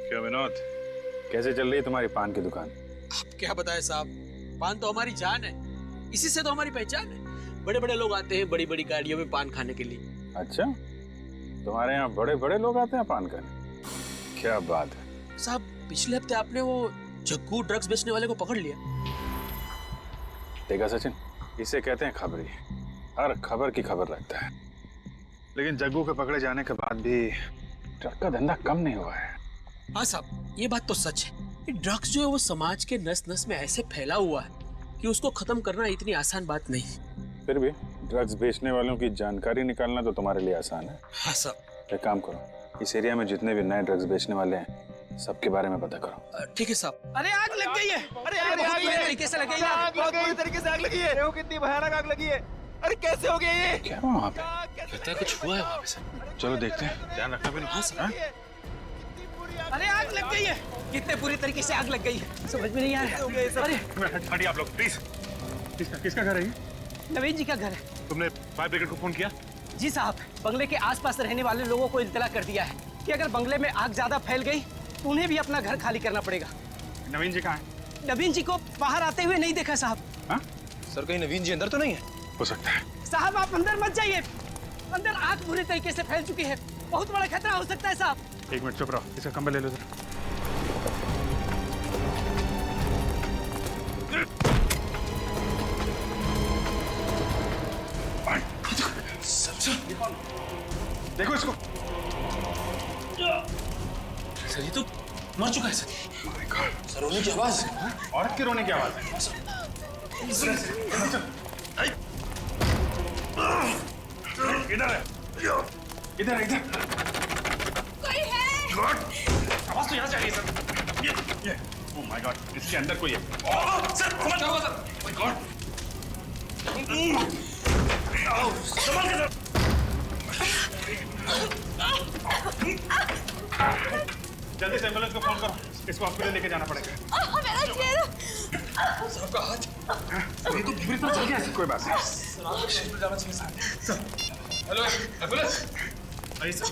क्या विनोद, कैसे चल रही है तुम्हारी पान की दुकान? अब क्या बताएं साहब, पान तो हमारी जान है, इसी से तो हमारी पहचान है। बड़े बड़े लोग आते हैं बड़ी बड़ी गाड़ियों में पान खाने के लिए। अच्छा, तुम्हारे यहाँ बड़े बड़े लोग आते हैं पान खाने? क्या बात है साहब, पिछले हफ्ते आपने वो जग्गू ड्रग्स बेचने वाले को पकड़ लिया। देखा सचिन, इसे कहते हैं खबरी। हर खबर की खबर रखता है। लेकिन जग्गू के पकड़े जाने के बाद भी ड्रग का धंधा कम नहीं हुआ है। हाँ साहब, ये बात तो सच है। ये ड्रग्स जो है वो समाज के नस नस में ऐसे फैला हुआ है कि उसको खत्म करना इतनी आसान बात नहीं। फिर भी ड्रग्स बेचने वालों की जानकारी निकालना तो तुम्हारे लिए आसान है। हाँ साहब। एक काम करो, इस एरिया में जितने भी नए ड्रग्स बेचने वाले हैं सबके बारे में पता करो। ठीक है साहब। अरे आग लग गई है। अरे आग बहुत बुरी तरीके से लग गई है। बहुत बुरी तरीके से आग लगी है। देखो कितनी भयानक आग लगी है। अरे कैसे हो गया ये? क्या हुआ वहाँ पे? लगता है कुछ हुआ है वहाँ पे सर। चलो देखते हैं, ध्यान रखना भी। हाँ सर। अरे आग लग गई है। कितने बुरी तरीके से आग लग गई है, समझ में नहीं आ रहा है। अरे हटिए आप लोग प्लीज। किसका घर है ये? नवीन जी का घर है। तुमने फायर ब्रिगेड को फोन किया? जी साहब, बंगले के आसपास रहने वाले लोगों को इत्तला कर दिया है कि अगर बंगले में आग ज्यादा फैल गई तो उन्हें भी अपना घर खाली करना पड़ेगा। नवीन जी कहाँ है? नवीन जी को बाहर आते हुए नहीं देखा साहब। हाँ? सर कहीं नवीन जी अंदर तो नहीं है? हो सकता है। साहब आप अंदर मत जाइए, अंदर आग बुरी तरीके से फैल चुकी है, बहुत बड़ा खतरा हो सकता है साहब। एक मिनट चुप रहो, इसका कंबल ले लो जरा। देखो इसको। सर ये तो मर चुका है सर। सर रोने की आवाज है। औरत के रोने की आवाज है। इधर है, इधर इधर। कोई है? आवाज तो यहाँ से आ रही है सर। ये ओह माय गॉड, इसके अंदर कोई है। सर क्या हुआ सर? My God. संभाल के सर। जल्दी से एम्बुलेंस को फोन करो, इसको हॉस्पिटल लेके जाना पड़ेगा। मेरा चेहरा। सबका हाथ। ये तो पूरी तरह जल गया है। कोई बात नहीं। हॉस्पिटल जाना चाहिए सर। Hello ambulance. आइए सर।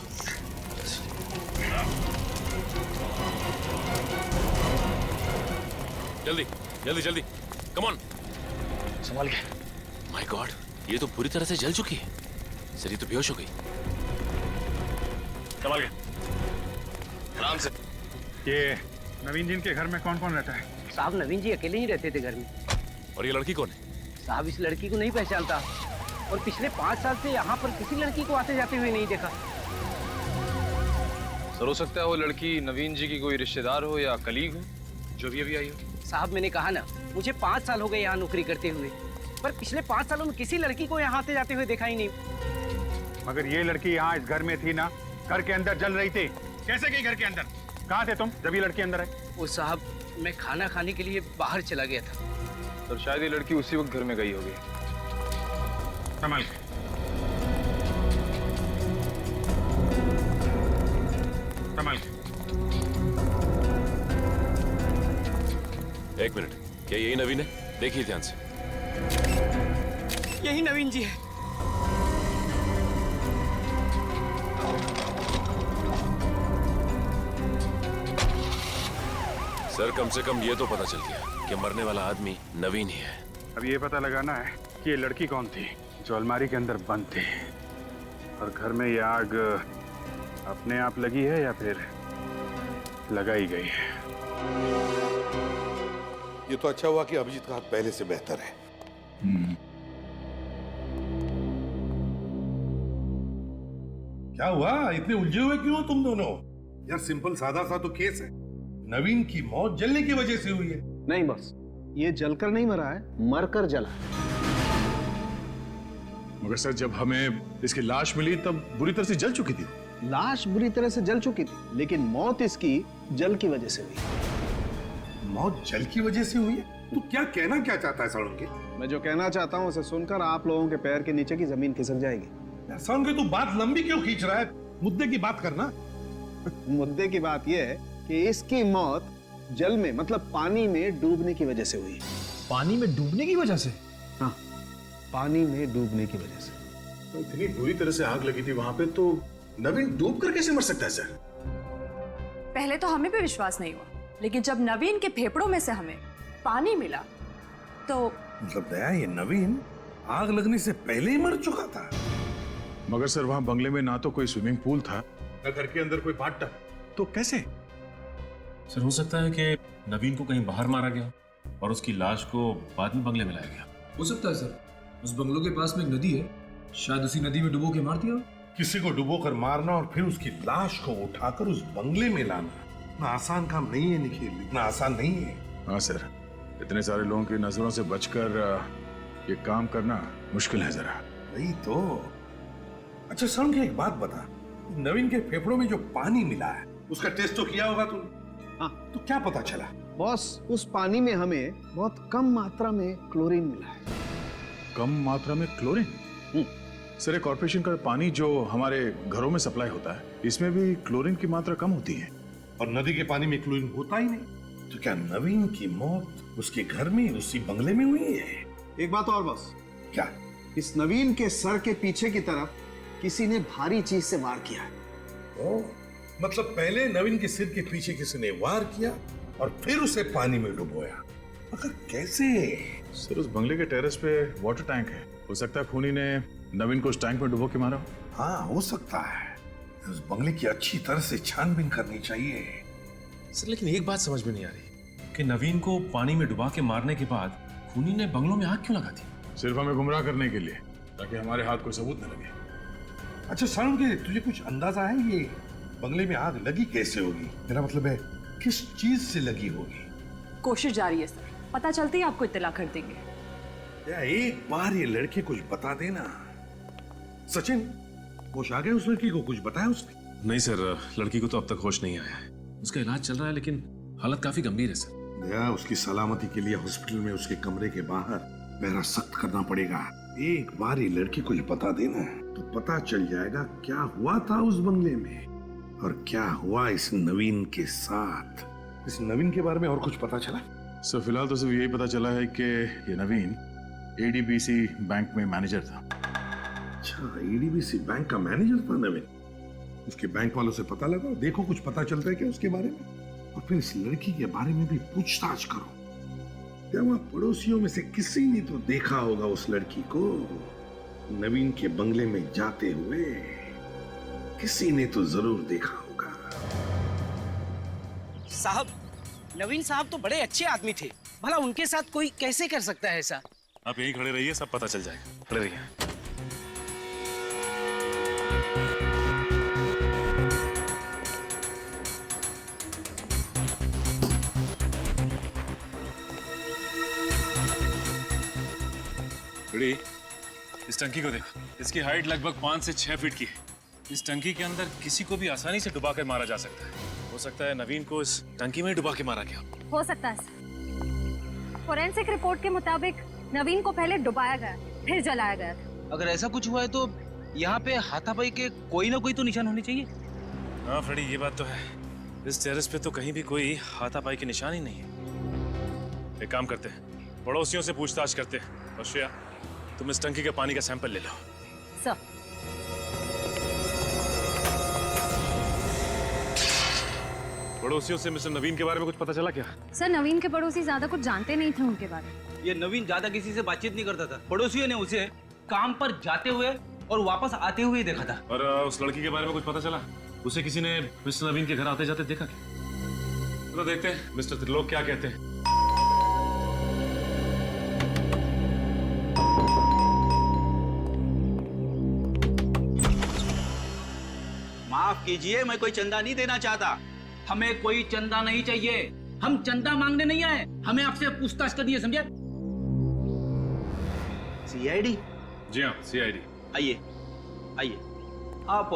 जल्दी जल्दी जल्दी, कम ऑन। संभाल के। माय गॉड, ये तो पूरी तरह से जल चुकी है। सर ये तो बेहोश हो गई। संभाल के। आराम से। ये नवीन जी के घर में कौन कौन रहता है? साहब नवीन जी अकेले ही रहते थे घर में। और ये लड़की कौन है? साहब इस लड़की को नहीं पहचानता और पिछले 5 साल से यहाँ पर किसी लड़की को आते जाते हुए नहीं देखा। सर हो सकता है वो लड़की नवीन जी की कोई रिश्तेदार हो या कलीग हो, जो भी अभी आई हो। साहब मैंने कहा ना, मुझे 5 साल हो गए यहाँ नौकरी करते हुए, पर पिछले 5 सालों में किसी लड़की को यहाँ आते जाते हुए देखा ही नहीं। मगर ये लड़की यहाँ इस घर में थी ना, घर के अंदर जल रही थी। कैसे गई घर के अंदर? कहाँ थे तुम जब ये लड़की अंदर आई? वो साहब मैं खाना खाने के लिए बाहर चला गया था। सर शायद ये लड़की उसी वक्त घर में गई होगी। संभाल के। संभाल के। एक मिनट, क्या यही नवीन है? देखिए ध्यान से। यही नवीन जी है। सर कम से कम ये तो पता चल गया कि मरने वाला आदमी नवीन ही है। अब ये पता लगाना है कि ये लड़की कौन थी जो अलमारी के अंदर बंद थी, और घर में ये आग अपने आप लगी है या फिर लगाई गई है। ये तो अच्छा हुआ कि अभिजीत का हाथ पहले से बेहतर है। क्या हुआ, इतने उलझे हुए क्यों हो तुम दोनों? यार सिंपल सादा सा तो केस है। नवीन की मौत जलने की वजह से हुई है। नहीं बस, ये जलकर नहीं मरा है, मरकर जला है। मगर सर जब हमें इसकी लाश मिली तब बुरी तरह से जल चुकी थी। लाश बुरी तरह से जल चुकी थी, लेकिन मौत इसकी जल की वजह से हुई। मौत जल की वजह से हुई है? तू क्या कहना क्या चाहता है साळुंके? मैं जो कहना चाहता हूँ उसे सुनकर आप लोगों के पैर के नीचे की जमीन खिसक जाएगी। यार साळुंके तू बात लंबी क्यों खींच रहा है? मुद्दे की बात करना। मुद्दे की बात यह है कि इसकी मौत जल में मतलब पानी में डूबने की वजह से हुई। पानी में डूबने की वजह से? हाँ, पानी में डूबने की वजह से। तो इतनी बुरी तरह से आग लगी थी वहां पे, तो नवीन डूब कर कैसे मर सकता है सर? पहले तो हमें भी विश्वास नहीं हुआ, लेकिन जब नवीन के फेफड़ों में से हमें पानी मिला तो मतलब दया, ये नवीन आग लगने से पहले ही मर चुका था। मगर सर वहां बंगले में ना तो कोई स्विमिंग पूल था, न घर के अंदर कोई बाथटब, तो कैसे? सर हो सकता है कि नवीन को कहीं बाहर मारा गया और उसकी लाश को बाद में बंगले में लाया गया। हो सकता है सर, उस बंगलों के पास में एक नदी है, शायद उसी नदी में डुबो के मार दिया। किसी को डुबो कर मारना और फिर उसकी लाश को उठाकर उस बंगले में लाना इतना आसान काम नहीं है निखिल, इतना आसान नहीं है। हाँ सर, इतने सारे लोगों की नजरों से बचकर ये काम करना मुश्किल है जरा। वही तो। अच्छा सर, एक बात बता, नवीन के फेफड़ों में जो पानी मिला है उसका टेस्ट तो किया होगा तूने? हाँ। तो क्या पता चला? बॉस, उस पानी में हमें बहुत कम मात्रा में क्लोरीन मिला है। कम मात्रा में क्लोरीन? सर, कॉर्पोरेशन का पानी जो हमारे घरों में सप्लाई होता है, इसमें भी क्लोरीन की मात्रा कम होती है। और नदी के पानी में क्लोरीन होता ही नहीं। तो क्या नवीन की मौत उसके घर में, उसी बंगले में हुई है? एक बात और बॉस। क्या? इस नवीन के सर के पीछे की तरफ किसी ने भारी चीज से वार किया है। ओ, मतलब पहले नवीन के सिर के पीछे किसी ने वार किया और फिर उसे पानी में डुबोया। मगर कैसे? सर, उस बंगले के टेरेस पे वाटर टैंक है, हो सकता है खूनी ने नवीन को उस टैंक में डुबो के मारा। हाँ, हो सकता है। उस बंगले की अच्छी तरह से छानबीन करनी चाहिए। सर लेकिन एक बात समझ में नहीं आ रही कि नवीन को पानी में डुबा के मारने के बाद खूनी ने बंगलों में आग क्यों लगा दी? सिर्फ हमें गुमराह करने के लिए, ताकि हमारे हाथ कोई सबूत न लगे। अच्छा सारुण, के तुझे कुछ अंदाजा है ये बंगले में आग लगी कैसे होगी? मेरा मतलब है किस चीज से लगी होगी? कोशिश जारी है सर, पता चलते ही आपको इत्तला कर देंगे। या एक बार ये लड़के कुछ बता देना। सचिन, होश आ गए उस लड़की को? कुछ बताया उसने? नहीं सर, लड़की को तो अब तक होश नहीं आया है। उसका इलाज चल रहा है लेकिन हालत काफी गंभीर है सर। दया, उसकी सलामती के लिए हॉस्पिटल में उसके कमरे के बाहर पहरा सख्त करना पड़ेगा। एक बार ये लड़की कुछ बता देना तो पता चल जाएगा क्या हुआ था उस बंगले में और क्या हुआ इस नवीन के साथ। इस नवीन के बारे में और कुछ पता चला? सर फिलहाल तो सिर्फ यही पता चला है कि ये नवीन एडीबीसी बैंक में मैनेजर था। अच्छा, एडीबीसी बैंक का मैनेजर था नवीन? उसके बैंक वालों से पता लगा, देखो कुछ पता चलता है क्या उसके बारे में, और फिर इस लड़की के बारे में भी पूछताछ करो। क्या वहां पड़ोसियों में से किसी ने तो देखा होगा उस लड़की को नवीन के बंगले में जाते हुए? किसी ने तो जरूर देखा होगा। साहब, नवीन साहब तो बड़े अच्छे आदमी थे, भला उनके साथ कोई कैसे कर सकता है ऐसा? आप यहीं खड़े रहिए, सब पता चल जाएगा। खड़े रहिए। इस टंकी को देखो, इसकी हाइट लगभग 5 से 6 फीट की है। इस टंकी के अंदर किसी को भी आसानी से डुबा कर मारा जा सकता है। हो सकता है नवीन को इस टंकी में ही डुबा के मारा गया हो सकता है सर। फोरेंसिक रिपोर्ट के मुताबिक नवीन को पहले डुबाया गया, फिर जलाया गया था। अगर ऐसा कुछ हुआ है तो यहाँ पे हाथापाई के कोई ना कोई तो निशान होने चाहिए। हाँ फ्रेडी, ये बात तो है। इस टेरेस पे तो कहीं भी कोई हाथापाई के निशान ही नहीं है। एक काम करते हैं, पड़ोसियों से पूछताछ करते हैं। और श्रेया, तुम इस टंकी के पानी का सैंपल ले लो। सर, पड़ोसियों से मिस्टर नवीन के बारे में कुछ पता चला क्या? सर नवीन के पड़ोसी ज्यादा कुछ जानते नहीं थे उनके बारे में। ये नवीन ज्यादा किसी से बातचीत नहीं करता था। पड़ोसियों ने उसे काम पर जाते हुए और वापस आते हुए देखा था। और उस लड़की के बारे में कुछ पता चला? उसे किसी ने मिस्टर नवीन के घर आते जाते देखा क्या? चलो देखते हैं मिस्टर त्रिलोक क्या कहते हैं। माफ कीजिए, मैं कोई चंदा नहीं देना चाहता। हमें कोई चंदा नहीं चाहिए। हम चंदा मांगने नहीं आए, हमें आपसे पूछताछ करनी है, समझे? सीआईडी? जी हाँ, सीआईडी। आइए आइए। आप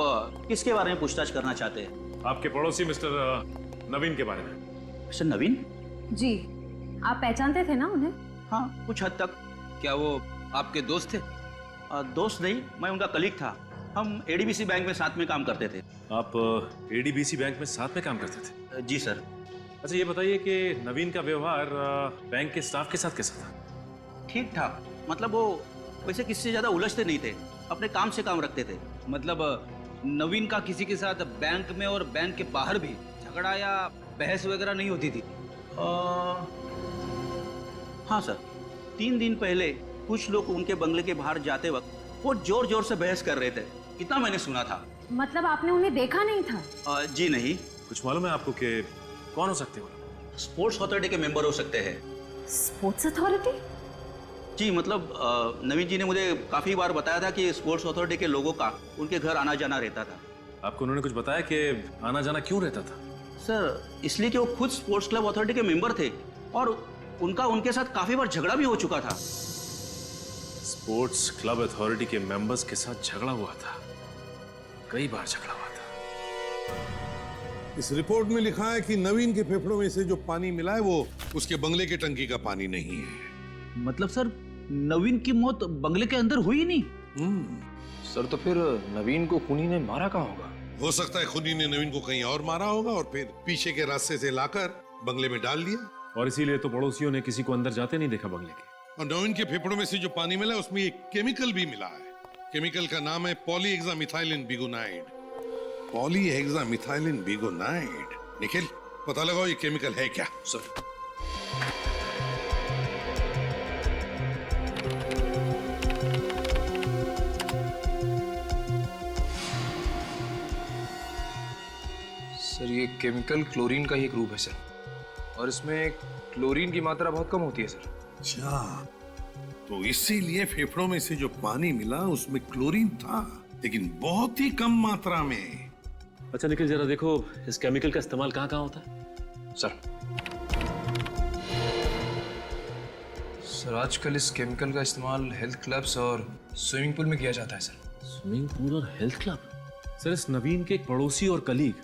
किसके बारे में पूछताछ करना चाहते हैं? आपके पड़ोसी मिस्टर नवीन के बारे में। मिस्टर नवीन? जी, आप पहचानते थे ना उन्हें? हाँ, कुछ हद तक। क्या वो आपके दोस्त थे? दोस्त नहीं, मैं उनका कलीग था। हम एडीबीसी बैंक में साथ में काम करते थे। आप एडीबीसी बैंक में साथ में काम करते थे? जी सर। अच्छा ये बताइए कि नवीन का व्यवहार बैंक के स्टाफ के साथ कैसा था? ठीक ठाक, मतलब वो वैसे किसी से ज्यादा उलझते नहीं थे, अपने काम से काम रखते थे। मतलब नवीन का किसी के साथ बैंक में और बैंक के बाहर भी झगड़ा या बहस वगैरह नहीं होती थी? हाँ सर, 3 दिन पहले कुछ लोग उनके बंगले के बाहर जाते वक्त वो जोर जोर से बहस कर रहे थे, इतना मैंने सुना था। मतलब आपने उन्हें देखा नहीं था? जी नहीं। कुछ मालूम है आपको कि कौन हो सकते हो? स्पोर्ट्स अथॉरिटी के मेंबर हो सकते हैं। Sports authority? जी मतलब नवीन जी ने मुझे काफी बार बताया था कि स्पोर्ट्स अथॉरिटी के लोगों का उनके घर आना जाना रहता था। आपको उन्होंने कुछ बताया कि आना जाना क्यों रहता था? सर इसलिए कि वो खुद स्पोर्ट्स क्लब अथॉरिटी के मेंबर थे और उनका उनके साथ काफी बार झगड़ा भी हो चुका था। स्पोर्ट्स क्लब अथॉरिटी के मेंबर्स के साथ झगड़ा हुआ था, कई बार झगड़ा हुआ था। इस रिपोर्ट में लिखा है कि नवीन के फेफड़ों में से जो पानी मिला है वो उसके बंगले के टंकी का पानी नहीं है। मतलब सर नवीन की मौत बंगले के अंदर हुई नहीं? सर तो फिर नवीन को खूनी ने मारा कहाँ होगा? हो सकता है खूनी ने नवीन को कहीं और मारा होगा और फिर पीछे के रास्ते से लाकर बंगले में डाल दिया। और इसीलिए तो पड़ोसियों ने किसी को अंदर जाते नहीं देखा बंगले के। और नवीन के फेफड़ों में से जो पानी मिला उसमें एक केमिकल भी मिला है। केमिकल का नाम है पॉलीहेक्सामिथाइलिन बिगोनाइड। पॉलीहेक्सामिथाइलिन बिगोनाइड। निखिल पता लगाओ ये केमिकल है क्या? सर सर ये केमिकल क्लोरीन का ही एक रूप है सर, और इसमें क्लोरीन की मात्रा बहुत कम होती है सर। अच्छा, तो इसीलिए फेफड़ों में से जो पानी मिला उसमें क्लोरीन था, लेकिन बहुत ही कम मात्रा में। अच्छा निखिल जरा देखो इस केमिकल का इस्तेमाल कहाँ कहाँ होता है? सर आजकल इस केमिकल का इस्तेमाल हेल्थ क्लब्स और स्विमिंग पूल में किया जाता है सर। स्विमिंग पूल और हेल्थ क्लब? सर इस नवीन के एक पड़ोसी और कलीग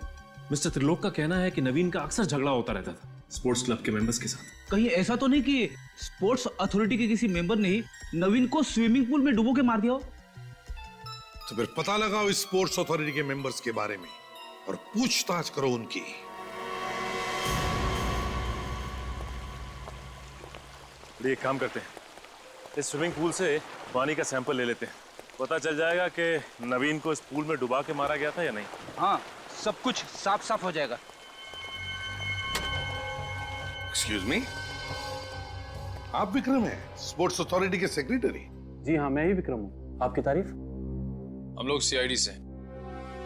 मिस्टर त्रिलोक का कहना है कि नवीन का अक्सर झगड़ा होता रहता था स्पोर्ट्स क्लब के मेंबर्स के साथ। कहीं ऐसा तो नहीं कि स्पोर्ट्स अथॉरिटी के किसी मेंबर ने ही नवीन को स्विमिंग पूल में डुबो के मार दिया हो? तो फिर पता लगाओ इस स्पोर्ट्स अथॉरिटी के मेंबर्स के बारे में और पूछताछ करो उनकी। एक काम करते हैं, इस स्विमिंग पूल से पानी का सैंपल ले लेते हैं, पता चल जाएगा कि नवीन को इस पूल में डुबा के मारा गया था या नहीं। हाँ, सब कुछ साफ साफ हो जाएगा। एक्सक्यूज मी, आप विक्रम हैं, स्पोर्ट्स अथॉरिटी के सेक्रेटरी? जी हाँ, मैं ही विक्रम हूँ। आपकी तारीफ? हम लोग सीआईडी से।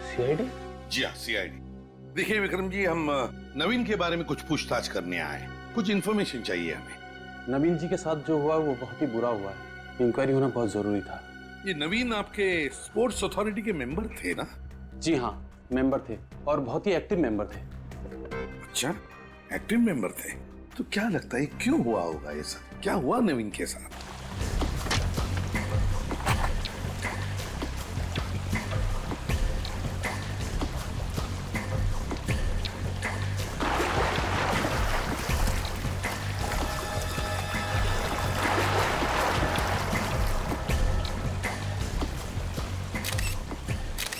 सीआईडी? जी हाँ, सीआईडी। देखिए विक्रम जी, हम नवीन के बारे में कुछ पूछताछ करने आए, कुछ इन्फॉर्मेशन चाहिए हमें। नवीन जी के साथ जो हुआ वो बहुत ही बुरा हुआ है, इंक्वायरी होना बहुत जरूरी था। ये नवीन आपके स्पोर्ट्स अथॉरिटी के मेंबर थे ना? जी हाँ, मेंबर थे और बहुत ही एक्टिव मेंबर थे। अच्छा, एक्टिव मेंबर थे। तो क्या लगता है क्यों हुआ होगा ये सब? क्या हुआ नवीन के साथ?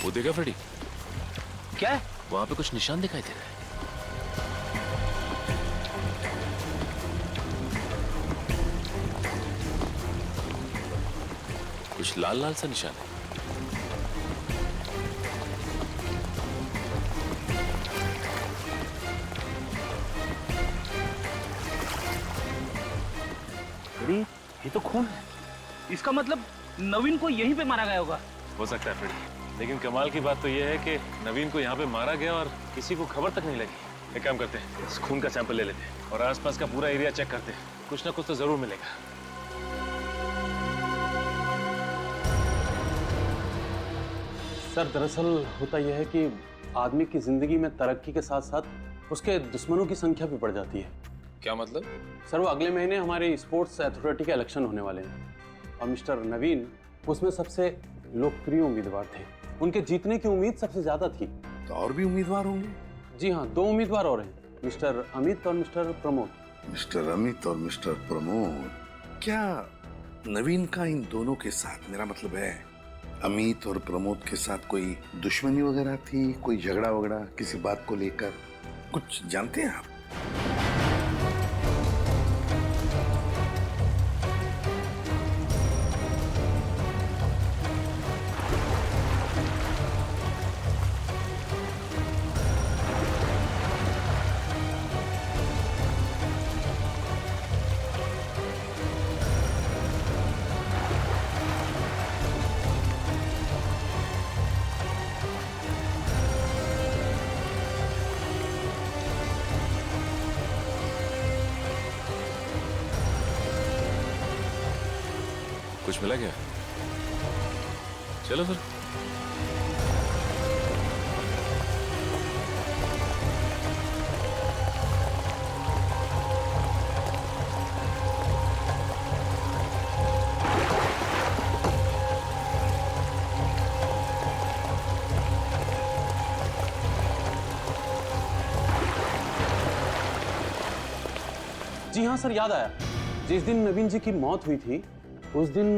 वो देखा फ्रेडी? क्या है? वहां पे कुछ निशान दिखाई दे रहा है। कुछ लाल लाल सा निशान है। ये तो खून है। इसका मतलब नवीन को यहीं पे मारा गया होगा। हो सकता है फ्रेडी, लेकिन कमाल की बात तो यह है कि नवीन को यहाँ पे मारा गया और किसी को खबर तक नहीं लगी। एक काम करते हैं, इस खून का सैंपल ले लेते हैं और आसपास का पूरा एरिया चेक करते हैं, कुछ ना कुछ तो जरूर मिलेगा। सर दरअसल होता यह है कि आदमी की जिंदगी में तरक्की के साथ साथ उसके दुश्मनों की संख्या भी बढ़ जाती है। क्या मतलब? सर वो अगले महीने हमारे स्पोर्ट्स अथॉरिटी के इलेक्शन होने वाले हैं और मिस्टर नवीन उसमें सबसे लोकप्रिय उम्मीदवार थे। उनके जीतने की उम्मीद सबसे ज्यादा थी। तो और भी उम्मीदवार होंगे? जी हाँ, 2 उम्मीदवार और हैं, मिस्टर अमित और मिस्टर प्रमोद। मिस्टर अमित और मिस्टर प्रमोद। क्या नवीन का इन दोनों के साथ, मेरा मतलब है अमित और प्रमोद के साथ, कोई दुश्मनी वगैरह थी, कोई झगड़ा वगैरह किसी बात को लेकर? कुछ जानते हैं आप? कुछ मिला क्या? चलो फिर। जी हाँ सर, याद आया। जिस दिन नवीन जी की मौत हुई थी उस दिन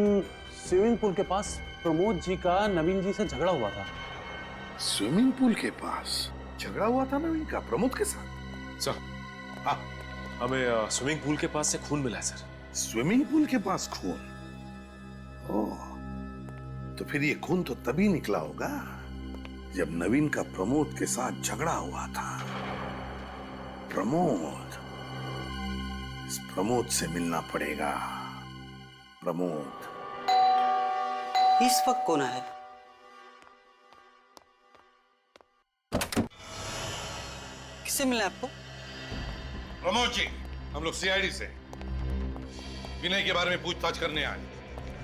स्विमिंग पूल के पास प्रमोद जी का नवीन जी से झगड़ा हुआ था। स्विमिंग पूल के पास झगड़ा हुआ था नवीन का प्रमोद के साथ? सर, हाँ, हमें स्विमिंग पूल के पास से खून मिला है सर। स्विमिंग पूल के पास खून? ओह, तो फिर ये खून तो तभी निकला होगा जब नवीन का प्रमोद के साथ झगड़ा हुआ था। प्रमोद, इस प्रमोद से मिलना पड़ेगा। प्रमोद इस वक्त कौन है? किससे मिलना है आपको? प्रमोद जी, हम लोग सीआईडी से विनय के बारे में पूछताछ करने आए।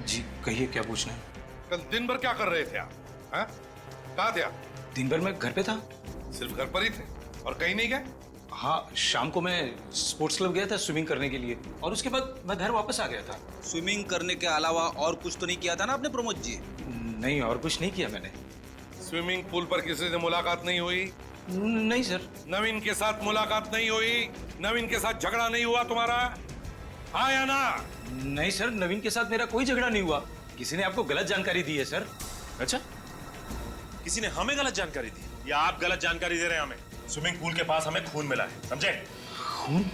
जी कहिए, क्या पूछना है? कल दिन भर क्या कर रहे थे आप? हैं? कहाँ थे आप? दिन भर मैं घर पे था। सिर्फ घर पर ही थे और कहीं नहीं गए? हाँ, शाम को मैं स्पोर्ट्स क्लब गया था स्विमिंग करने के लिए और उसके बाद मैं घर वापस आ गया था। स्विमिंग करने के अलावा और कुछ तो नहीं किया था ना आपने प्रमोद जी? नहीं, और कुछ नहीं किया मैंने। स्विमिंग पूल पर किसी से मुलाकात नहीं हुई? नहीं सर। नवीन के साथ मुलाकात नहीं हुई? नवीन के साथ झगड़ा नहीं हुआ तुम्हारा? हाँ या ना? नहीं सर, नवीन के साथ मेरा कोई झगड़ा नहीं हुआ। किसी ने आपको गलत जानकारी दी है सर। अच्छा, किसी ने हमें गलत जानकारी दी या आप गलत जानकारी दे रहे हैं हमें? स्विमिंग पूल के पास हमें खून मिला है, समझे? खून?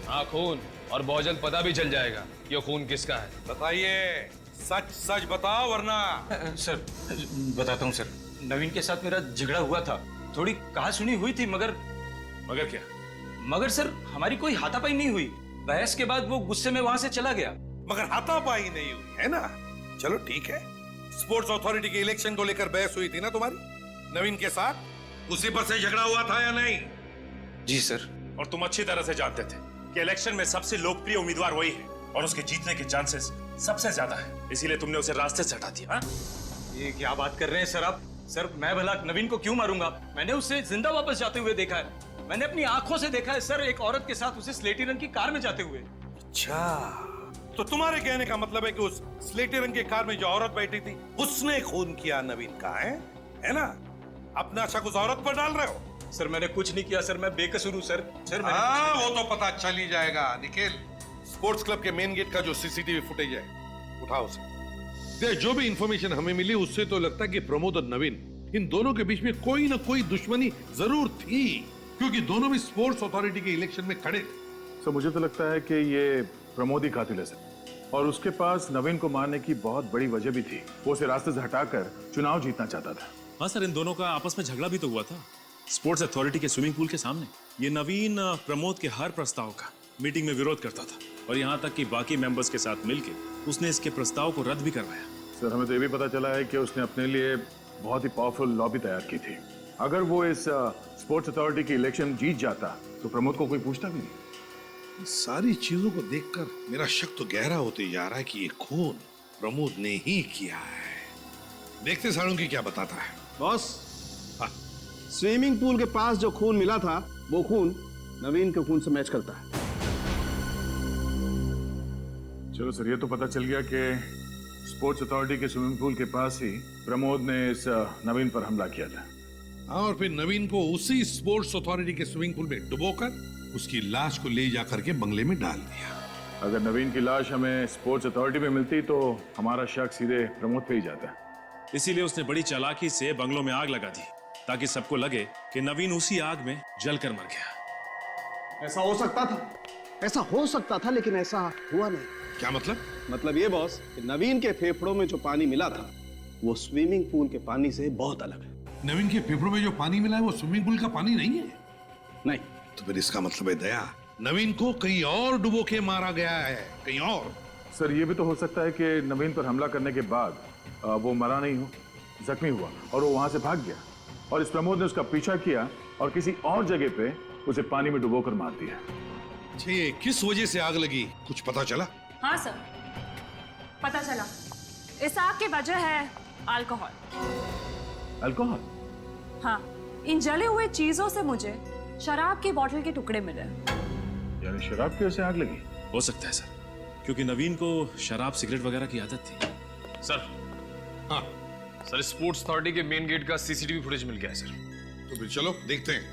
हाँ खून, और बहुत जल्द पता भी चल जाएगा ये खून किसका है। बताइए, सच सच बताओ वरना। सर बताता हूँ सर, नवीन के साथ मेरा झगड़ा हुआ था। थोड़ी कहा सुनी हुई थी, मगर क्या? मगर सर हमारी कोई हाथापाई नहीं हुई। बहस के बाद वो गुस्से में वहां से चला गया। मगर हाथापाई नहीं हुई है ना? चलो ठीक है। स्पोर्ट्स अथॉरिटी के इलेक्शन को लेकर बहस हुई थी ना तुम्हारी नवीन के साथ? उसी पर से झगड़ा हुआ था या नहीं? जी सर। और तुम अच्छी तरह से जानते थे कि इलेक्शन में सबसे लोकप्रिय उम्मीदवार वही है और उसके जीतने के चांसेस सबसे ज्यादा है, इसीलिए तुमने उसे रास्ते से हटा दिया। ये क्या बात कर रहे हैं सर आप? सर मैं भला नवीन को क्यों मारूंगा? मैंने उसे जिंदा वापस जाते हुए देखा है। मैंने अपनी आंखों से देखा है सर, एक औरत के साथ उसे स्लेटी रंग की कार में जाते हुए। अच्छा, तो तुम्हारे कहने का मतलब है कि उस स्लेटी रंग की कार में जो औरत बैठी थी उसने खून किया नवीन का, है ना? अपना शक उस औरत पर डाल रहे हो? सर मैंने कुछ नहीं किया सर, मैं बेकसूर हूँ सर। सर हाँ, वो तो पता चल ही जाएगा। निखिल, स्पोर्ट्स क्लब के मेन गेट का जो सीसीटीवी फुटेज है उठाओ उसे। जो भी इंफॉर्मेशन हमें मिली उससे तो लगता है कि प्रमोद और नवीन, इन दोनों के बीच में कोई ना कोई दुश्मनी जरूर थी, क्योंकि दोनों भी स्पोर्ट्स अथॉरिटी के इलेक्शन में खड़े थे। सर मुझे तो लगता है कि ये प्रमोद ही कातिल है सर, और उसके पास नवीन को मारने की बहुत बड़ी वजह भी थी। वो उसे रास्ते से हटाकर चुनाव जीतना चाहता था। हाँ सर, इन दोनों का आपस में झगड़ा भी तो हुआ था स्पोर्ट्स अथॉरिटी के स्विमिंग पूल के सामने। ये नवीन प्रमोद के हर प्रस्ताव का मीटिंग में विरोध करता था और यहाँ तक कि बाकी मेंबर्स के साथ मिलकर उसने इसके प्रस्ताव को रद्द भी करवाया। सर हमें तो ये भी पता चला है कि उसने अपने लिए बहुत ही पावरफुल लॉबी तैयार की थी। अगर वो इस स्पोर्ट्स अथॉरिटी की इलेक्शन जीत जाता तो प्रमोद को कोई पूछता भी नहीं। सारी चीजों को देखकर मेरा शक तो गहरा होते जा रहा है कि ये खून प्रमोद ने ही किया है। देखते साळुंकी क्या बताता है। बॉस, स्विमिंग पूल के पास जो खून मिला था वो खून नवीन के खून से मैच करता है। चलो सर, ये तो पता चल गया कि स्पोर्ट्स अथॉरिटी के स्विमिंग पूल के पास ही प्रमोद ने इस नवीन पर हमला किया था। और फिर नवीन को उसी स्पोर्ट्स अथॉरिटी के स्विमिंग पूल में डुबोकर उसकी लाश को ले जाकर के बंगले में डाल दिया। अगर नवीन की लाश हमें स्पोर्ट्स अथॉरिटी में मिलती तो हमारा शक सीधे प्रमोद पे ही जाता। इसीलिए उसने बड़ी चालाकी से बंगलों में आग लगा दी ताकि सबको लगे कि नवीन उसी आग में जलकर मर गया। ऐसा हो सकता था, ऐसा हो सकता था, लेकिन ऐसा हुआ नहीं। क्या मतलब? मतलब ये बॉस कि नवीन के फेफड़ों में जो पानी मिला था वो स्विमिंग पूल के पानी से बहुत अलग है। नवीन के फेफड़ों में जो पानी मिला है वो स्विमिंग पूल का पानी नहीं है? नहीं। तो फिर इसका मतलब है दया, नवीन को कहीं और डुबो के मारा गया है, कहीं और। सर ये भी तो हो सकता है कि नवीन पर हमला करने के बाद वो मरा नहीं हो, जख्मी हुआ और वो वहां से भाग गया और इस प्रमोद ने उसका पीछा किया और किसी और जगह पे उसे पानी में डुबोकर मार दिया। ये किस वजह से आग लगी, कुछ पता चला? हाँ सर, पता चला। इस आग की वजह है अल्कोहल। अल्कोहल? हाँ, इन जले हुए चीजों से मुझे शराब की बोतल के टुकड़े मिले। यानी शराब की वजह से आग लगी? हो सकता है सर, क्योंकि नवीन को शराब सिगरेट वगैरह की आदत थी। सर, हाँ सर, स्पोर्ट्स अथॉरिटी के मेन गेट का सीसीटीवी फुटेज मिल गया है सर। तो फिर चलो देखते हैं।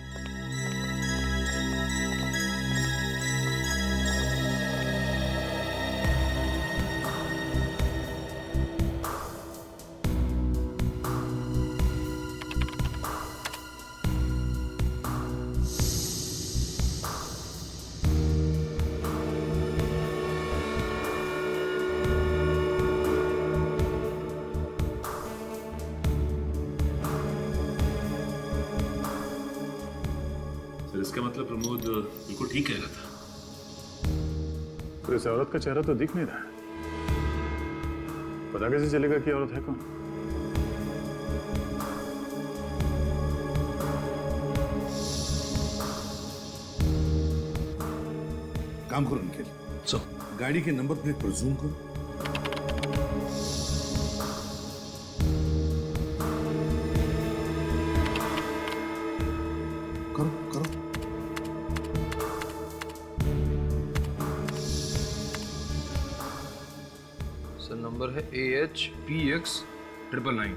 इसका मतलब प्रमोद बिल्कुल ठीक कह रहा था। तो इस औरत का चेहरा तो दिख नहीं रहा है, पता कैसे चलेगा कि औरत है कौन? काम करो निखिल, गाड़ी के नंबर प्लेट पर जूम करो। नंबर है AHPX999।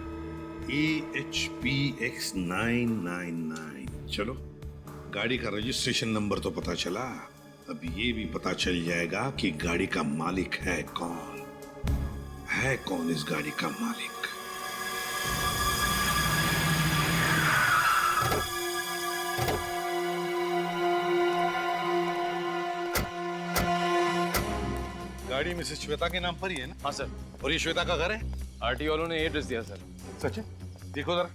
AHPX999। चलो, गाड़ी का रजिस्ट्रेशन नंबर तो पता चला, अब ये भी पता चल जाएगा कि गाड़ी का मालिक है कौन। है कौन इस गाड़ी का मालिक? गाड़ी मिसेस श्वेता के नाम पर ही है ना? हाँ सर। और ये श्वेता का घर है? आरटी वालों ने एड्रेस दिया सर। सच है? देखो जरा।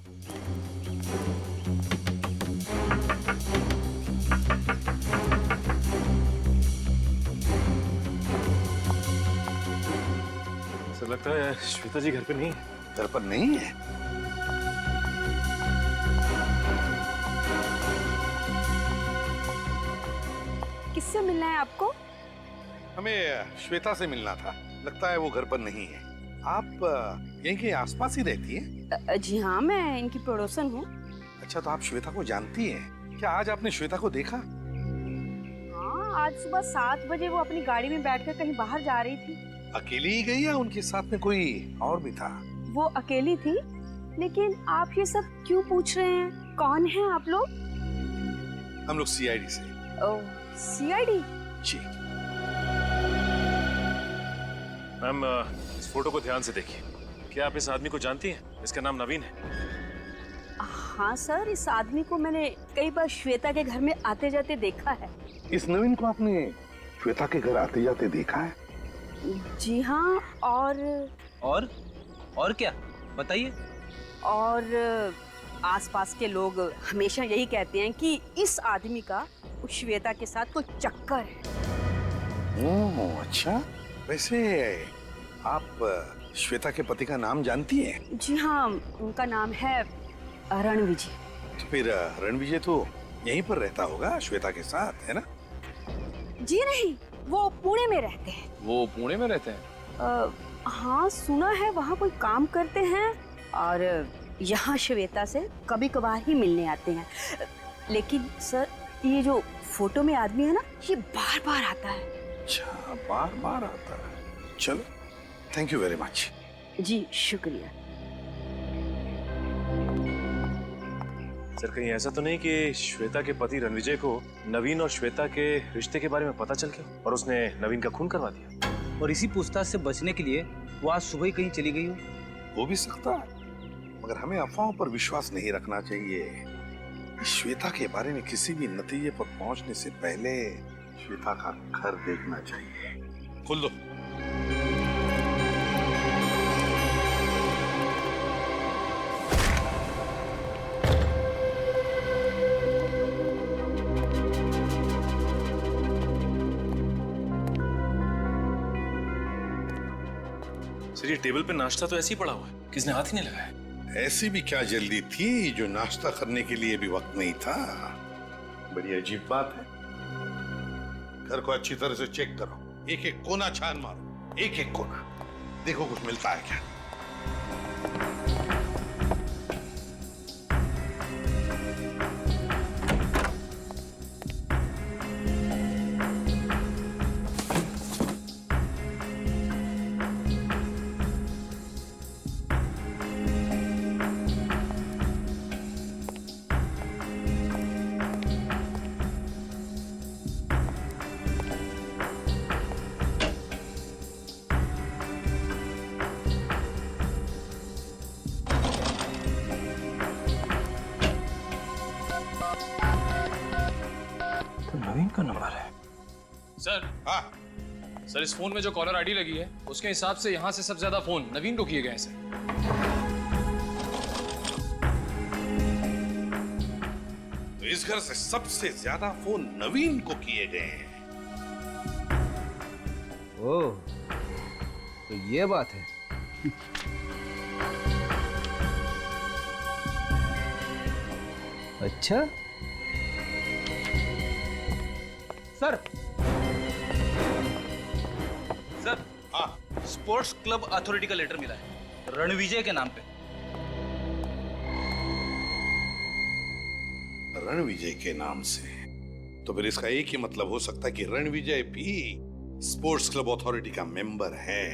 सर लगता है श्वेता जी घर पे नहीं है। घर पर नहीं है? किससे मिलना है आपको? हमें श्वेता से मिलना था, लगता है वो घर पर नहीं है। आप यहीं के आसपास ही रहती हैं? जी हाँ, मैं इनकी पड़ोसन हूँ। अच्छा, तो आप श्वेता को जानती हैं? क्या आज आपने श्वेता को देखा? हाँ, आज सुबह 7 बजे वो अपनी गाड़ी में बैठकर कहीं बाहर जा रही थी। अकेली ही गई या उनके साथ में कोई और भी था? वो अकेली थी, लेकिन आप ये सब क्यों पूछ रहे हैं? कौन है आप लोग? हम लोग CID से। ओह, CID? जी। मैम, इस फोटो को ध्यान से देखिए। क्या आप इस आदमी को जानती हैं? इसका नाम नवीन है। हाँ सर, इस आदमी को मैंने कई बार श्वेता के घर में आते जाते देखा है। इस नवीन को आपने श्वेता के घर आते जाते देखा है? जी हाँ, और क्या बताइए? और आसपास के लोग हमेशा यही कहते हैं कि इस आदमी का उस श्वेता के साथ कोई चक्कर है। ओह अच्छा, वैसे आप श्वेता के पति का नाम जानती हैं? जी हाँ, उनका नाम है रणविजय। तो फिर रणविजय तो यहीं पर रहता होगा श्वेता के साथ, है ना? जी नहीं, वो पुणे में रहते हैं। वो पुणे में रहते हैं? हाँ, सुना है वहाँ कोई काम करते हैं और यहाँ श्वेता से कभी कभार ही मिलने आते हैं। लेकिन सर, ये जो फोटो में आदमी है ना, ये बार बार आता है। अच्छा, बार बार आता है। चलो, थैंक यू वेरी मच। जी शुक्रिया। सर, कहीं ऐसा तो नहीं कि श्वेता के पति रणविजय को नवीन और श्वेता के रिश्ते के बारे में पता चल गया और उसने नवीन का खून करवा दिया? और इसी पूछताछ से बचने के लिए वो आज सुबह ही कहीं चली गई हो? हो भी सकता है, मगर हमें अफवाहों पर विश्वास नहीं रखना चाहिए। श्वेता के बारे में किसी भी नतीजे पर पहुंचने से पहले श्वेता का घर देखना चाहिए। खोल दो। सर, ये टेबल पे नाश्ता तो ऐसे ही पड़ा हुआ है, किसने हाथ ही नहीं लगाया। ऐसी भी क्या जल्दी थी जो नाश्ता करने के लिए भी वक्त नहीं था? बड़ी अजीब बात है। घर को अच्छी तरह से चेक करो, एक एक कोना छान मारो, एक एक कोना, देखो कुछ मिलता है क्या। सर। हाँ सर, इस फोन में जो कॉलर आईडी लगी है उसके हिसाब से यहाँ से सबसे ज्यादा फोन नवीन को किए गए हैं सर। तो इस घर से सबसे ज्यादा फोन नवीन को किए गए हैं। ओह, तो ये बात है। अच्छा सर। सर, हाँ स्पोर्ट्स क्लब अथॉरिटी का लेटर मिला है रणविजय के नाम पे। रणविजय के नाम से? तो फिर इसका एक ही मतलब हो सकता है कि रणविजय भी स्पोर्ट्स क्लब अथॉरिटी का मेंबर है।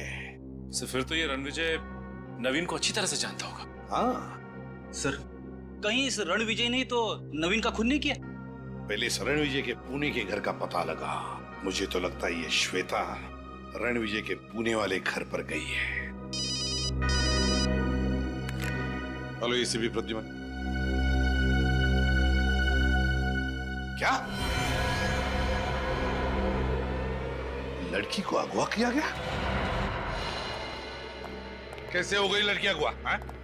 सर, फिर तो ये रणविजय नवीन को अच्छी तरह से जानता होगा। हाँ सर, कहीं इस रणविजय ने तो नवीन का खून नहीं किया? पहले इस रणविजय के पुणे के घर का पता लगा। मुझे तो लगता है ये श्वेता रणविजय के पुणे वाले घर पर गई है। Hello ACP Pradyuman. क्या लड़की को अगवा किया गया? कैसे हो गई लड़की अगवा?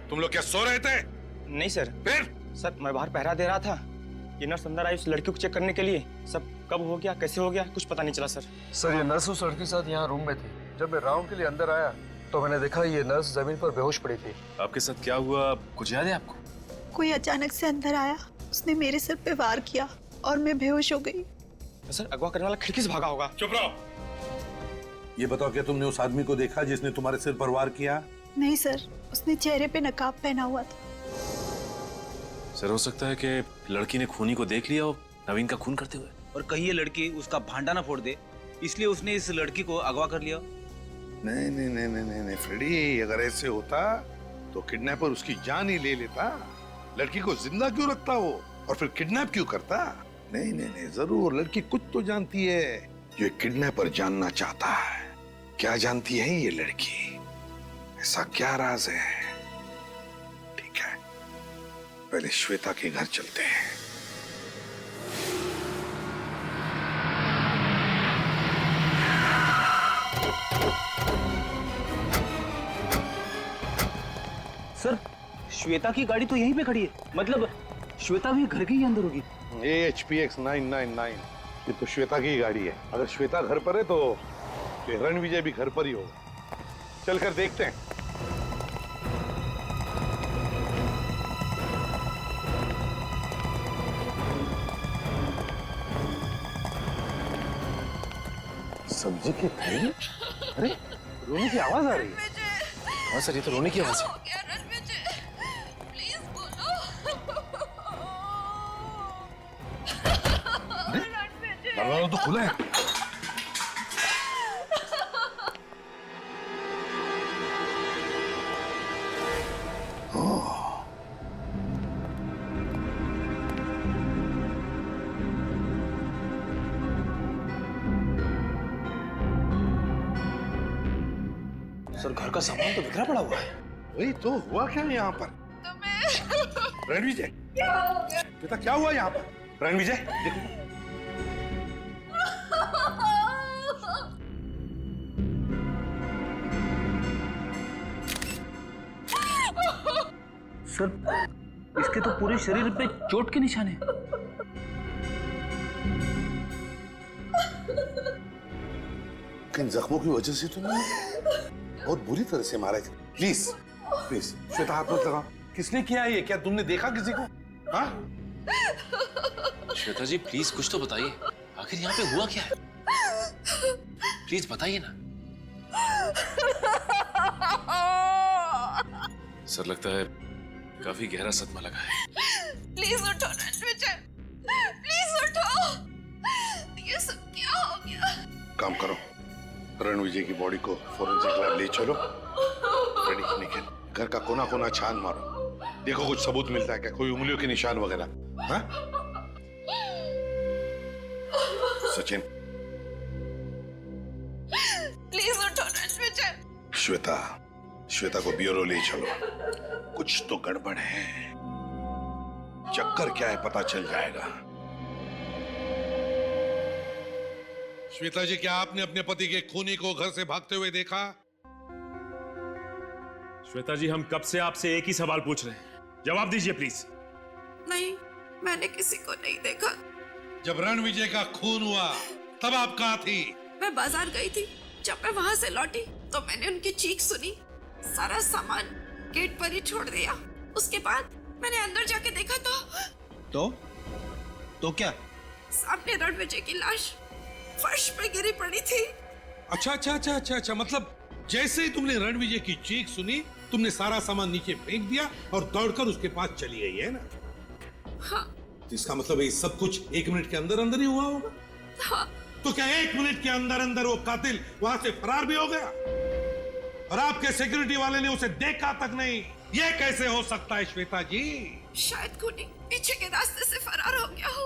तुम लोग क्या सो रहे थे? नहीं सर। फिर? सर, मैं बाहर पहरा दे रहा था। ये नर्स अंदर आई उस लड़की को चेक करने के लिए। सब कब हो गया, कैसे हो गया, कुछ पता नहीं चला सर। सर, ये नर्स उस लड़की के साथ यहाँ रूम में थी। जब मैं राउंड के लिए अंदर आया तो मैंने देखा ये नर्स जमीन पर बेहोश पड़ी थी। आपके साथ क्या हुआ, कुछ याद है आपको? कोई अचानक से अंदर आया, उसने मेरे सिर पे वार किया और मैं बेहोश हो गई। सर, अगवा करने वाला खिड़की से भागा होगा। चुप रहो। ये बताओ, क्या तुमने उस आदमी को देखा जिसने तुम्हारे सिर पर वार किया? नहीं सर, उसने चेहरे पे नकाब पहना हुआ था। सर, हो सकता है कि लड़की ने खूनी को देख लिया हो नवीन का खून करते हुए। और कहीं ये लड़की उसका भांडा ना फोड़ दे, इसलिए उसने इस लड़की को अगवा कर लिया। नहीं नहीं नहीं नहीं नहीं फ्रेडी, अगर ऐसे होता तो किडनैपर उसकी जान ही ले लेता। लड़की को जिंदा क्यों रखता वो और फिर किडनैप क्यों करता? नहीं नहीं नहीं, जरूर लड़की कुछ तो जानती है जो किडनैपर जानना चाहता है। क्या जानती है ये लड़की? ऐसा क्या राज है? ठीक है, पहले श्वेता के घर चलते हैं। सर, श्वेता की गाड़ी तो यहीं पे खड़ी है। मतलब श्वेता भी घर के ही अंदर होगी। HPX 999, ये तो श्वेता की ही गाड़ी है। अगर श्वेता घर पर है तो रणविजय भी घर पर ही होगा। चलकर देखते हैं। सब्जी की थैली? अरे, रोने की आवाज आ रही है। हाँ सर, ये तो रोने की आवाज है। दरवाजा तो खुला है। सर, घर का सामान तो बिखरा पड़ा हुआ है। वही तो, हुआ क्या यहाँ पर? रणविजय, बेटा क्या हुआ यहाँ पर? रणविजय देखो। सर, इसके तो पूरे शरीर पे चोट के निशान हैं। किन जख्मों की वजह से तुमने बहुत बुरी तरह से मारा है। प्लीज प्लीज श्वेता, हाथ मत लगाओ। किसने किया ये? क्या तुमने देखा किसी को? हाँ? श्वेता जी प्लीज कुछ तो बताइए, आखिर यहाँ पे हुआ क्या है? प्लीज बताइए ना। सर, लगता है काफी गहरा सदमा लगा है। प्लीज उठो रणविजय, प्लीज उठो। ये सब क्या हो गया? काम करो, रणविजय की बॉडी को फोरेंसिक लैब ले चलो। रेडी निखिल, घर का कोना कोना छान मारो, देखो कुछ सबूत मिलता है क्या, कोई उंगलियों के निशान वगैरह। हाँ? सचिन, प्लीज उठो रणविजय। श्वेता, श्वेता को ब्यूरो ले चलो। कुछ तो गड़बड़ है, चक्कर क्या है पता चल जाएगा। श्वेता जी, क्या आपने अपने पति के खूनी को घर से भागते हुए देखा? श्वेता जी, हम कब से आपसे एक ही सवाल पूछ रहे हैं, जवाब दीजिए प्लीज। नहीं, मैंने किसी को नहीं देखा। जब रणविजय का खून हुआ तब आप कहाँ थी? मैं बाजार गई थी। जब मैं वहाँ से लौटी तो मैंने उनकी चीख सुनी। सारा सामान गेट पर ही छोड़ दिया। उसके बाद मैंने अंदर जाके देखा तो क्या? सामने रणविजय की लाश फर्श पे गिरी पड़ी थी। अच्छा, मतलब जैसे ही तुमने रणविजय की चीख सुनी, तुमने सारा सामान नीचे फेंक दिया और दौड़कर उसके पास चली गई, है ना? हाँ। इसका मतलब ये सब कुछ 1 मिनट के अंदर अंदर ही हुआ होगा? हाँ। तो क्या 1 मिनट के अंदर अंदर वो कातिल वहां से फरार भी हो गया? और आपके सिक्योरिटी वाले ने उसे देखा तक नहीं? ये कैसे हो सकता है श्वेता जी? शायद खूनी पीछे के रास्ते से फरार हो गया हो।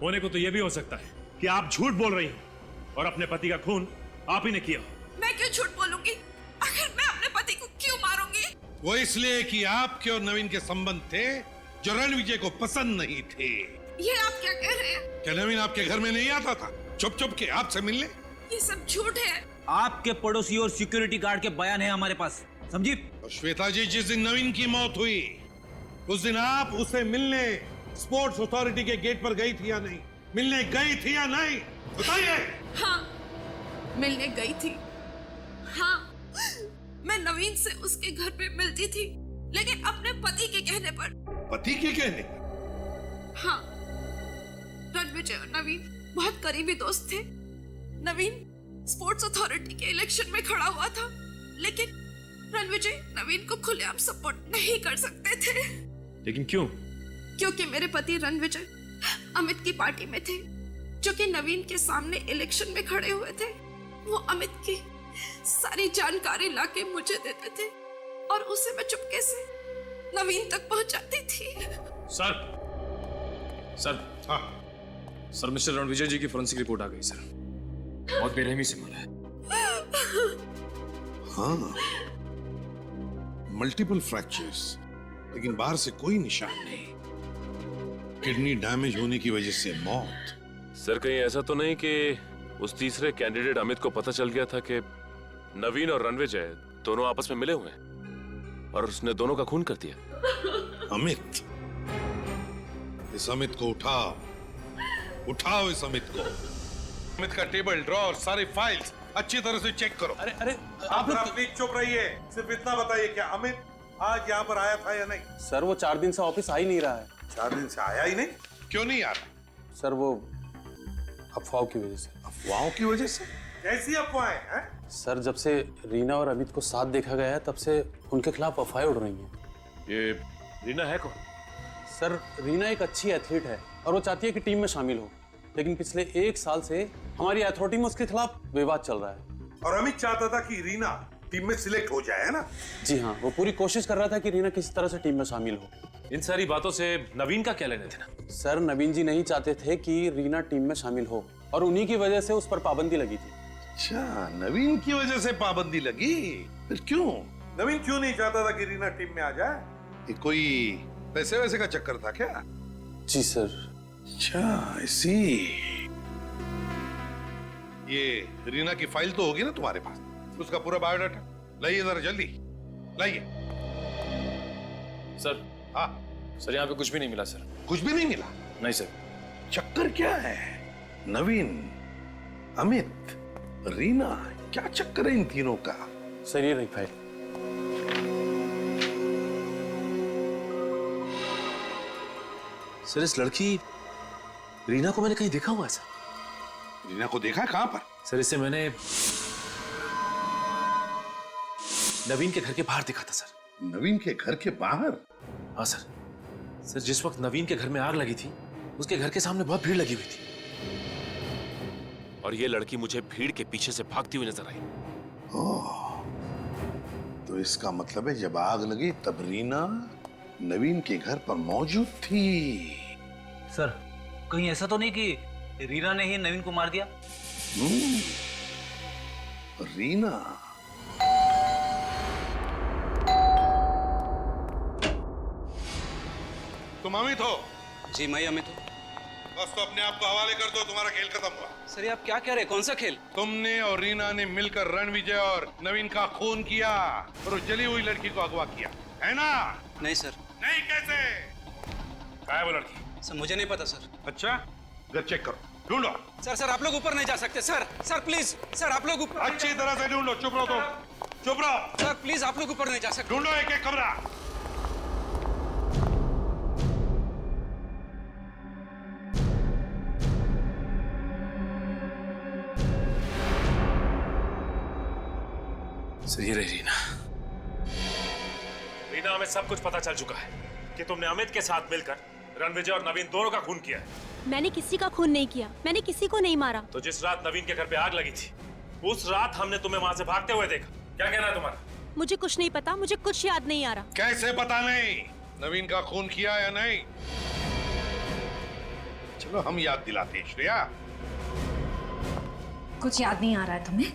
होने को तो यह भी हो सकता है कि आप झूठ बोल रही हो और अपने पति का खून आप ही ने किया हो। मैं क्यों झूठ बोलूंगी? आखिर मैं अपने पति को क्यों मारूंगी? वो इसलिए कि आपके और नवीन के संबंध थे जो रणविजय को पसंद नहीं थे। ये आप क्या कह रहे हैं? क्या नवीन आपके घर में नहीं आता था चुप के आपसे मिलने? ये सब झूठ है। आपके पड़ोसी और सिक्योरिटी गार्ड के बयान है हमारे पास, समझी? श्वेता जी, जिस दिन नवीन की मौत हुई उस दिन आप उसे मिलने स्पोर्ट्स अथॉरिटी के गेट पर गई थी या नहीं? मिलने गई थी या नहीं? बताइए। हाँ, मिलने गई थी। हाँ, मैं नवीन से उसके घर पे मिलती थी, लेकिन अपने पति के कहने पर। पति के कहने? हाँ, रणविजय और नवीन बहुत करीबी दोस्त थे। नवीन स्पोर्ट्स अथॉरिटी के इलेक्शन में खड़ा हुआ था, लेकिन रणविजय नवीन को खुलेआम सपोर्ट नहीं कर सकते थे। लेकिन क्यों? क्योंकि मेरे पति रणविजय अमित की पार्टी में थे, जो कि नवीन के सामने इलेक्शन में खड़े हुए थे। वो अमित की सारी जानकारी लाके मुझे देते थे और उसे मैं चुपके से नवीन तक पहुंचाती थी। सर, हाँ। सर, मिस्टर रणविजय जी की फोरेंसिक रिपोर्ट आ गई सर। बहुत बेरहमी से मारा है। हाँ, मल्टीपल फ्रैक्चर्स, लेकिन बाहर से कोई निशान नहीं। किडनी डैमेज होने की वजह से मौत। सर, कहीं ऐसा तो नहीं कि उस तीसरे कैंडिडेट अमित को पता चल गया था कि नवीन और रणविजय दोनों आपस में मिले हुए हैं और उसने दोनों का खून कर दिया? अमित, इस अमित को उठाओ इस अमित को। अमित का टेबल, ड्रॉर, सारी फाइल्स अच्छी तरह से चेक करो। अरे आप प्लीज चुप रहिए। सिर्फ इतना बताइए, क्या अमित आज यहाँ पर आया था या नहीं? सर, वो 4 दिन से ऑफिस आ ही नहीं रहा है। 4 दिन से आया ही नहीं? क्यों नहीं आ रहा? सर, वो अफवाहों की वजह से। अफवाहों की वजह से? कैसी अफवाहें हैं? सर, जब से रीना और अमित को साथ देखा गया है, तब से उनके खिलाफ अफवाहें उड़ रही हैं। ये रीना है कौन? सर, रीना एक अच्छी एथलीट है और वो चाहती है कि टीम में शामिल हो, लेकिन पिछले 1 साल से हमारी अथॉरिटी में उसके खिलाफ विवाद चल रहा है। और अमित चाहता था कि रीना टीम में सिलेक्ट हो जाए, है ना? जी हाँ, वो पूरी कोशिश कर रहा था कि रीना किसी तरह से टीम में शामिल हो। इन सारी बातों से नवीन का क्या लेने देना? सर, नवीन जी नहीं चाहते थे कि रीना टीम में शामिल हो और उन्हीं की वजह से उस पर पाबंदी लगी थी। अच्छा, नवीन की वजह से पाबंदी लगी? फिर क्यों? नवीन क्यों नहीं चाहता था कि रीना टीम में आ जाए? ये कोई पैसे वैसे का चक्कर था क्या? जी सर। अच्छा, ऐसी। ये रीना की फाइल तो होगी ना तुम्हारे पास, उसका पूरा बायोडाटा लाइए जरा जल्दी लाइए। सर। हाँ सर, यहाँ पे कुछ भी नहीं मिला सर। कुछ भी नहीं मिला? नहीं सर। चक्कर क्या है? नवीन, अमित, रीना, क्या चक्कर है इन तीनों का? सर, ये रही फाइल। सर, इस लड़की रीना को मैंने कहीं देखा हुआ है सर। रीना को देखा? कहां पर? सर, इसे मैंने नवीन के घर के बाहर देखा था सर। नवीन के घर के बाहर? हाँ सर। सर, जिस वक्त नवीन के घर में आग लगी थी, उसके घर के सामने बहुत भीड़ लगी हुई थी और ये लड़की मुझे भीड़ के पीछे से भागती हुई नजर आई। ओह, तो इसका मतलब है जब आग लगी तब रीना नवीन के घर पर मौजूद थी। सर, कहीं ऐसा तो नहीं कि रीना ने ही नवीन को मार दिया? रीना? तुम अमित हो? जी, मैं अमित हूँ। बस तो अपने आप को हवाले कर दो, तुम्हारा खेल खत्म हुआ। सर ये आप क्या कह रहे हैं? कौन सा खेल? तुमने और रीना ने मिलकर रणविजय और नवीन का खून किया और उस जली हुई लड़की को अगवा किया, है ना? नहीं सर। नहीं कैसे? कहाँ है वो लड़की? सर मुझे नहीं पता सर। अच्छा, घर चेक करो, ढूंढो। सर आप लोग ऊपर नहीं जा सकते सर। सर प्लीज सर, आप लोग ऊपर अच्छी तरह से ढूंढो। चुप रहो तुम, चुप रहो। सर प्लीज आप लोग ऊपर नहीं जा सकते। ढूंढो एक एक कमरा। सही रही रीना। रीना, हमें सब कुछ पता चल चुका है कि तुमने अमित के साथ मिलकर रणविजय और नवीन दोनों का खून किया है। मैंने किसी का खून नहीं किया, मैंने किसी को नहीं मारा। तो जिस रात नवीन के घर पे आग लगी थी, उस रात हमने तुम्हें वहां से भागते हुए देखा। क्या कहना है तुम्हारा? मुझे कुछ नहीं पता, मुझे कुछ याद नहीं आ रहा। कैसे पता नहीं? नवीन का खून किया या नहीं? चलो हम याद दिलाते हैं श्रेया। कुछ याद नहीं आ रहा है तुम्हें?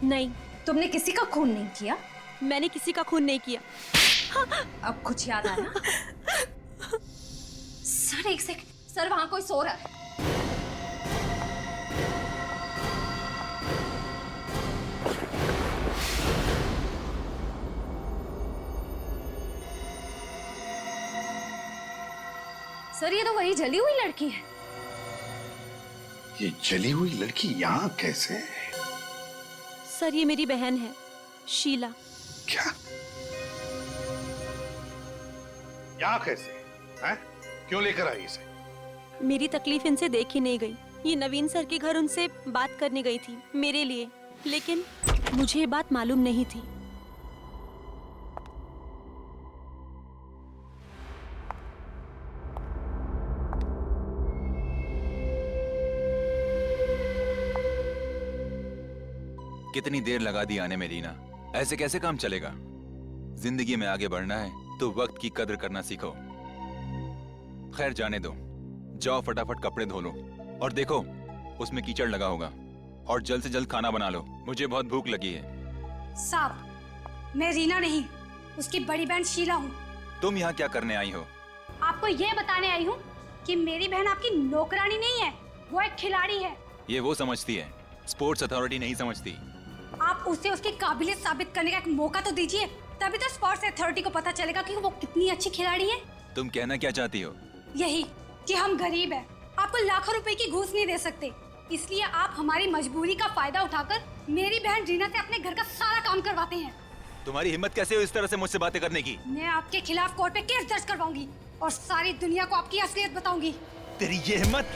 नहीं। तुमने किसी का खून नहीं किया? मैंने किसी का खून नहीं किया। अब कुछ याद आया? सर एक सेकंड, सर वहां कोई सो रहा है। सर ये तो वही जली हुई लड़की है। ये जली हुई लड़की यहाँ कैसे? सर ये मेरी बहन है, शीला। क्या? यहाँ कैसे? हैं? क्यों लेकर आई इसे? मेरी तकलीफ इनसे देखी नहीं गई। ये नवीन सर के घर उनसे बात करने गई थी मेरे लिए, लेकिन मुझे ये बात मालूम नहीं थी। कितनी देर लगा दी आने में रीना? ऐसे कैसे काम चलेगा? जिंदगी में आगे बढ़ना है तो वक्त की कदर करना सीखो। खैर जाने दो, जाओ फटाफट कपड़े धो लो और देखो उसमें कीचड़ लगा होगा, और जल्द से जल्द खाना बना लो, मुझे बहुत भूख लगी है। साहब, मैं रीना नहीं, उसकी बड़ी बहन शीला हूँ। तुम यहाँ क्या करने आई हो? आपको ये बताने आई हूँ कि मेरी बहन आपकी नौकरानी नहीं है, वो एक खिलाड़ी है। ये वो समझती है, स्पोर्ट्स अथॉरिटी नहीं समझती। आप उसे उसकी काबिलियत साबित करने का एक मौका तो दीजिए, तभी तो स्पोर्ट्स अथॉरिटी को पता चलेगा कि वो कितनी अच्छी खिलाड़ी है। तुम कहना क्या चाहती हो? यही कि हम गरीब हैं, आपको लाखों रुपए की घूस नहीं दे सकते, इसलिए आप हमारी मजबूरी का फायदा उठाकर मेरी बहन रीना से अपने घर का सारा काम करवाते हैं। तुम्हारी हिम्मत कैसे हुई इस तरह से मुझसे बातें करने की? मैं आपके खिलाफ कोर्ट में केस दर्ज करवाऊंगी और सारी दुनिया को आपकी असलियत बताऊंगी। तेरी ये हिम्मत!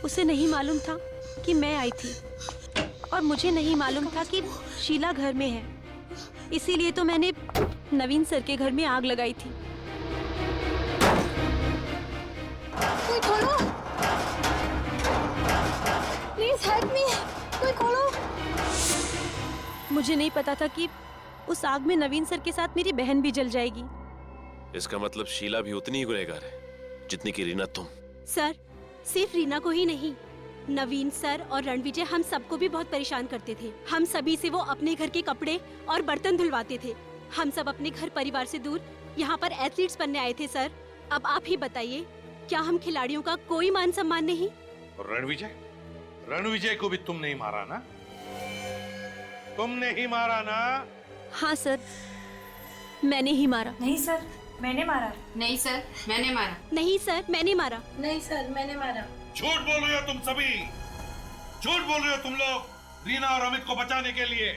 उसे नहीं मालूम था कि मैं आई थी, और मुझे नहीं मालूम था कि शीला घर में है, इसीलिए तो मैंने नवीन सर के घर में आग लगाई थी। कोई खोलो, प्लीज हेल्प मी, कोई खोलो। मुझे नहीं पता था कि उस आग में नवीन सर के साथ मेरी बहन भी जल जाएगी। इसका मतलब शीला भी उतनी ही गुनहगार है जितनी की रीना तुम। सर सिर्फ रीना को ही नहीं, नवीन सर और रणविजय हम सबको भी बहुत परेशान करते थे। हम सभी से वो अपने घर के कपड़े और बर्तन धुलवाते थे। हम सब अपने घर परिवार से दूर यहाँ पर एथलीट्स बनने आए थे। सर अब आप ही बताइए, क्या हम खिलाड़ियों का कोई मान सम्मान नहीं? और रणविजय को भी तुम नहीं मारा ना? तुमने ही मारा ना? हाँ सर, मैंने ही मारा। नहीं सर, मैंने मारा। नहीं सर, मैंने मारा। नहीं सर, मैंने मारा। नहीं सर, मैंने मारा। झूठ बोल रहे हो तुम सभी, झूठ बोल रहे हो तुम लोग रीना और अमित को बचाने के लिए।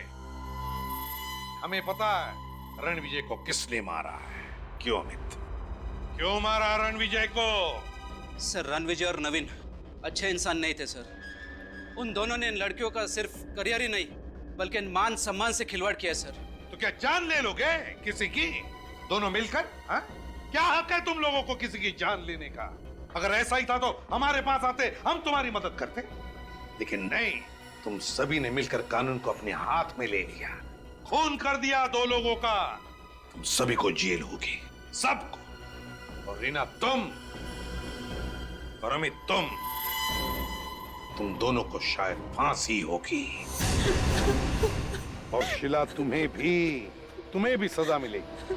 हमें पता है रणविजय को किसने मारा है। क्यों अमित, क्यों मारा रणविजय को? सर रणविजय और नवीन अच्छे इंसान नहीं थे सर। उन दोनों ने इन लड़कियों का सिर्फ करियर ही नहीं बल्कि मान सम्मान से खिलवाड़ किया सर। तो क्या जान ले लोगे किसी की, दोनों मिलकर? हा? क्या हक है तुम लोगों को किसी की जान लेने का? अगर ऐसा ही था तो हमारे पास आते, हम तुम्हारी मदद करते। लेकिन नहीं, तुम सभी ने मिलकर कानून को अपने हाथ में ले लिया, खून कर दिया दो लोगों का। तुम सभी को जेल होगी, सबको। और रीना तुम, और अमित तुम दोनों को शायद फांसी होगी। और शिला तुम्हें भी सजा मिलेगी।